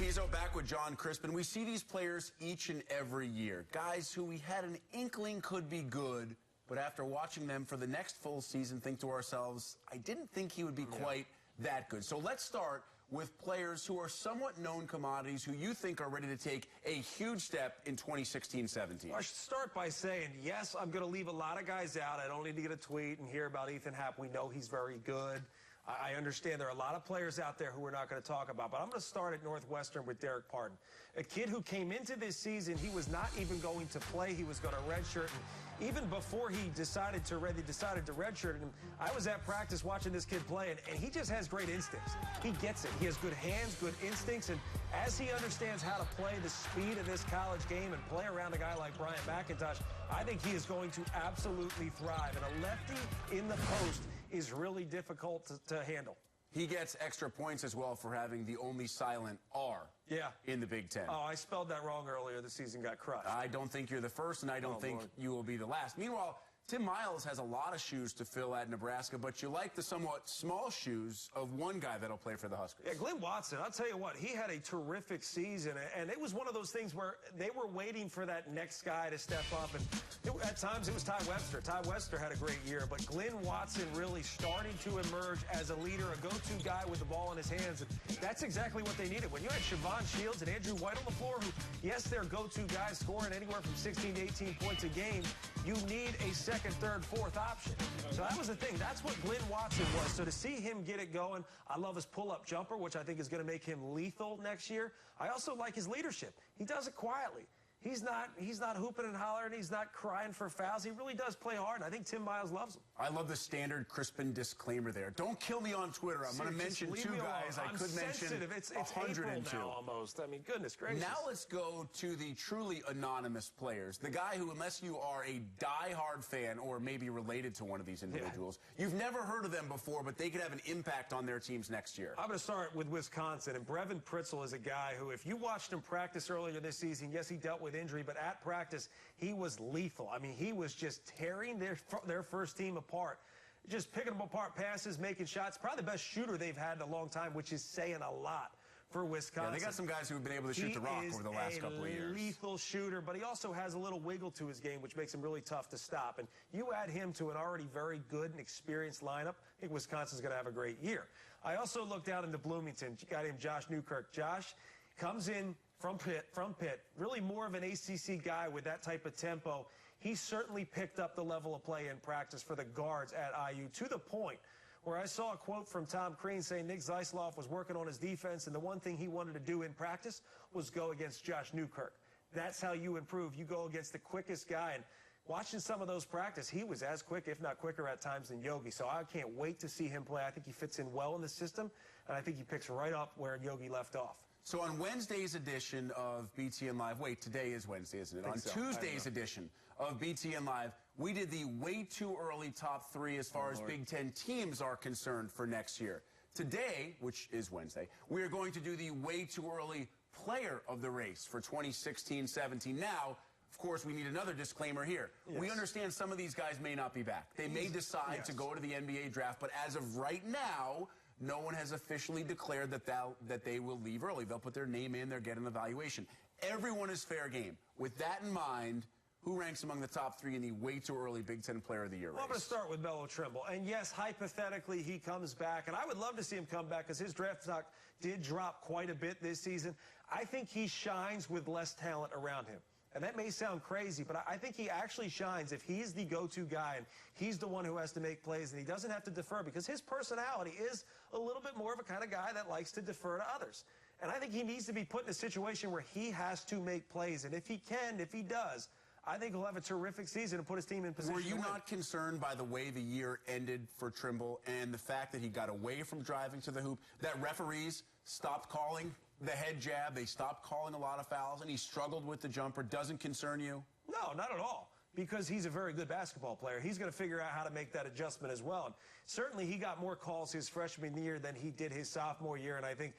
Pizzo back with Jon Crispin. We see these players each and every year. Guys who we had an inkling could be good, but after watching them for the next full season, think to ourselves, I didn't think he would be quite that good. So let's start with players who are somewhat known commodities who you think are ready to take a huge step in 2016-17. Well, I should start by saying, yes, I'm going to leave a lot of guys out. I don't need to get a tweet and hear about Ethan Happ. We know he's very good. I understand there are a lot of players out there who we're not going to talk about, but I'm going to start at Northwestern with Derek Pardon. A kid who came into this season, he was not even going to play. He was going to redshirt. And even before he decided to redshirt him, I was at practice watching this kid play, and he just has great instincts. He gets it. He has good hands, good instincts, and as he understands how to play the speed of this college game and play around a guy like Bryant McIntosh, I think he is going to absolutely thrive. And a lefty in the post is really difficult to handle. He gets extra points as well for having the only silent R in the Big Ten. Oh, I spelled that wrong earlier. The season got crushed. I don't think you're the first, and I don't think you will be the last. Meanwhile, Tim Miles has a lot of shoes to fill at Nebraska, but you like the somewhat small shoes of one guy that'll play for the Huskers. Yeah, Glenn Watson, I'll tell you what, he had a terrific season, and it was one of those things where they were waiting for that next guy to step up, and at times it was Ty Webster. Ty Webster had a great year, but Glenn Watson really starting to emerge as a leader, a go-to guy with the ball in his hands, and that's exactly what they needed. When you had Siobhan Shields and Andrew White on the floor, who, yes, they're go-to guys scoring anywhere from 16 to 18 points a game, you need a second, third, fourth option. So that was the thing. That's what Glenn Watson was. So to see him get it going, I love his pull-up jumper, which I think is going to make him lethal next year. I also like his leadership. He does it quietly. He's not hooping and hollering. He's not crying for fouls. He really does play hard, and I think Tim Miles loves him. I love the standard Crispin disclaimer there. Don't kill me on Twitter. I'm going to mention two guys I could mention. It's April now almost. I mean, goodness gracious. Now let's go to the truly anonymous players. The guy who, unless you are a die-hard fan or maybe related to one of these individuals, you've never heard of them before, but they could have an impact on their teams next year. I'm going to start with Wisconsin, and Brevin Pritzel is a guy who, if you watched him practice earlier this season, yes, he dealt with injury, but at practice, he was lethal. I mean, he was just tearing their first team apart. Just picking them apart, passes, making shots. Probably the best shooter they've had in a long time, which is saying a lot for Wisconsin. Yeah, they got some guys who have been able to shoot the rock over the last couple of years. He is a lethal shooter, but he also has a little wiggle to his game, which makes him really tough to stop. And you add him to an already very good and experienced lineup, I think Wisconsin's going to have a great year. I also looked out into Bloomington. A guy named Josh Newkirk. Josh comes in from Pitt, really more of an ACC guy with that type of tempo. He certainly picked up the level of play in practice for the guards at IU, to the point where I saw a quote from Tom Crean saying Nick Zeisloff was working on his defense, and the one thing he wanted to do in practice was go against Josh Newkirk. That's how you improve. You go against the quickest guy. And watching some of those practice, he was as quick, if not quicker at times, than Yogi. So I can't wait to see him play. I think he fits in well in the system, and I think he picks right up where Yogi left off. So on Wednesday's edition of BTN Live, wait, today is Wednesday, isn't it? On Tuesday's edition of BTN Live, we did the way too early top three as far as Big Ten teams are concerned for next year. Today, which is Wednesday, we are going to do the way too early player of the race for 2016-17. Now, of course, we need another disclaimer here. Yes. We understand some of these guys may not be back. They may decide to go to the NBA draft, but as of right now, no one has officially declared that they will leave early. They'll put their name in, they'll get an evaluation. Everyone is fair game. With that in mind, who ranks among the top three in the way too early Big Ten Player of the Year race? Well, I'm going to start with Melo Trimble. And yes, hypothetically, he comes back. And I would love to see him come back because his draft stock did drop quite a bit this season. I think he shines with less talent around him. And that may sound crazy, but I think he actually shines if he's the go-to guy and he's the one who has to make plays and he doesn't have to defer, because his personality is a little bit more of a kind of guy that likes to defer to others. And I think he needs to be put in a situation where he has to make plays. And if he can, if he does, I think he'll have a terrific season and put his team in position to win. Were you not concerned by the way the year ended for Trimble and the fact that he got away from driving to the hoop, that referees stopped calling the head jab, they stopped calling a lot of fouls, and he struggled with the jumper? Doesn't concern you? No, not at all, because he's a very good basketball player. He's going to figure out how to make that adjustment as well. And certainly he got more calls his freshman year than he did his sophomore year, and I think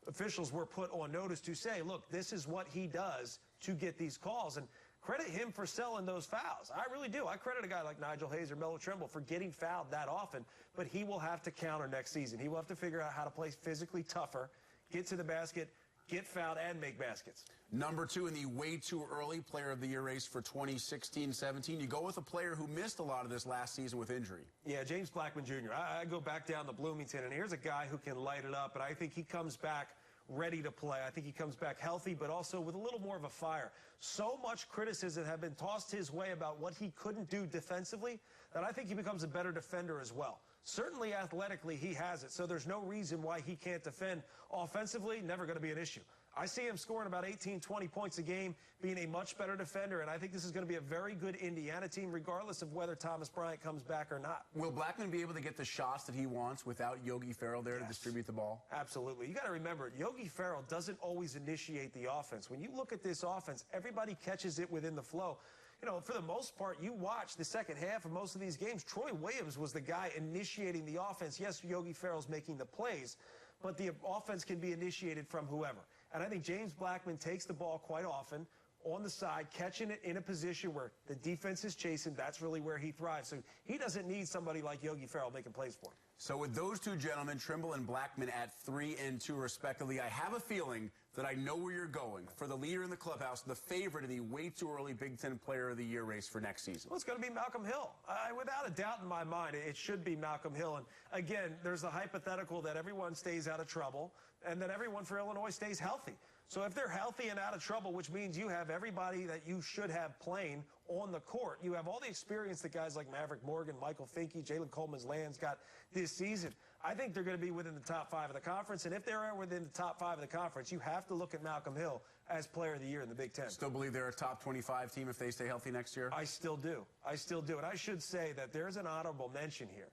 officials were put on notice to say, look, this is what he does to get these calls. And credit him for selling those fouls. I really do. I credit a guy like Nigel Hayes or Melo Trimble for getting fouled that often, but he will have to counter next season. He will have to figure out how to play physically tougher, get to the basket, get fouled, and make baskets. Number 2 in the way too early player of the year race for 2016-17. You go with a player who missed a lot of this last season with injury. Yeah, James Blackman Jr. I go back down to Bloomington, and here's a guy who can light it up, and I think he comes back ready to play. I think he comes back healthy, but also with a little more of a fire. So much criticism have been tossed his way about what he couldn't do defensively that I think he becomes a better defender as well. Certainly athletically, he has it, so there's no reason why he can't defend. Offensively, never going to be an issue. I see him scoring about 18, 20 points a game, being a much better defender, and I think this is going to be a very good Indiana team, regardless of whether Thomas Bryant comes back or not. Will Blackman be able to get the shots that he wants without Yogi Ferrell there to distribute the ball? Absolutely. You got to remember, Yogi Ferrell doesn't always initiate the offense. When you look at this offense, everybody catches it within the flow. You know, for the most part, you watch the second half of most of these games, Troy Williams was the guy initiating the offense. Yes, Yogi Ferrell's making the plays, but the offense can be initiated from whoever. And I think James Blackman takes the ball quite often on the side, catching it in a position where the defense is chasing. That's really where he thrives. So he doesn't need somebody like Yogi Ferrell making plays for him. So with those two gentlemen, Trimble and Blackman at 3 and 2 respectively, I have a feeling that I know where you're going. For the leader in the clubhouse, the favorite of the way too early Big Ten Player of the Year race for next season. Well, it's going to be Malcolm Hill. Without a doubt in my mind, it should be Malcolm Hill. And again, there's the hypothetical that everyone stays out of trouble and that everyone for Illinois stays healthy. So if they're healthy and out of trouble, which means you have everybody that you should have playing on the court, you have all the experience that guys like Maverick Morgan, Michael Finke, Jalen Coleman's got this season. I think they're going to be within the top 5 of the conference, and if they're within the top 5 of the conference, you have to look at Malcolm Hill as Player of the Year in the Big Ten. Still believe they're a top 25 team if they stay healthy next year? I still do. I still do. And I should say that there's an honorable mention here.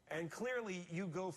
And clearly, you go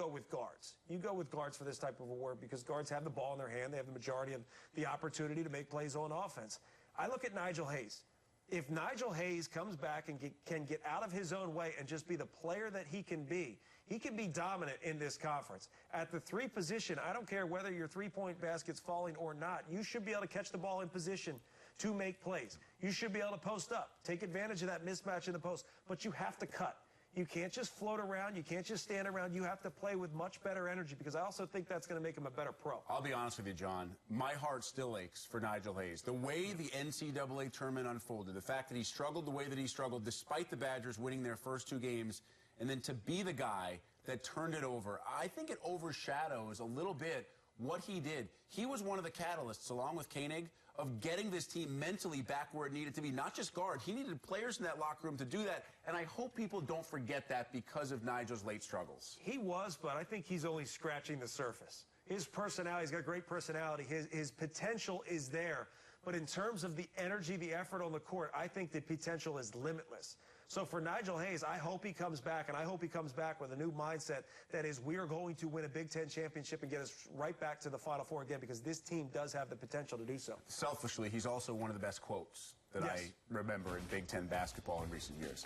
with guards. You go with guards for this type of award because guards have the ball in their hand. They have the majority of the opportunity to make plays on offense. I look at Nigel Hayes. If Nigel Hayes comes back and can get out of his own way and just be the player that he can be dominant in this conference. At the 3 position, I don't care whether your 3-point basket's falling or not. You should be able to catch the ball in position to make plays. You should be able to post up, take advantage of that mismatch in the post, but you have to cut. You can't just float around. You can't just stand around. You have to play with much better energy because I also think that's going to make him a better pro. I'll be honest with you, John. My heart still aches for Nigel Hayes. The way the NCAA tournament unfolded, the fact that he struggled the way that he struggled despite the Badgers winning their first 2 games, and then to be the guy that turned it over, I think it overshadows a little bit what he did. He was one of the catalysts, along with Koenig, of getting this team mentally back where it needed to be. Not just guard. He needed players in that locker room to do that, and I hope people don't forget that because of Nigel's late struggles. He was, but I think he's only scratching the surface. His personality, he's got great personality. His potential is there, but in terms of the energy, the effort on the court, I think the potential is limitless. So for Nigel Hayes, I hope he comes back, and I hope he comes back with a new mindset that is we are going to win a Big Ten championship and get us right back to the Final Four again because this team does have the potential to do so. Selfishly, he's also one of the best quotes that I remember in Big Ten basketball in recent years.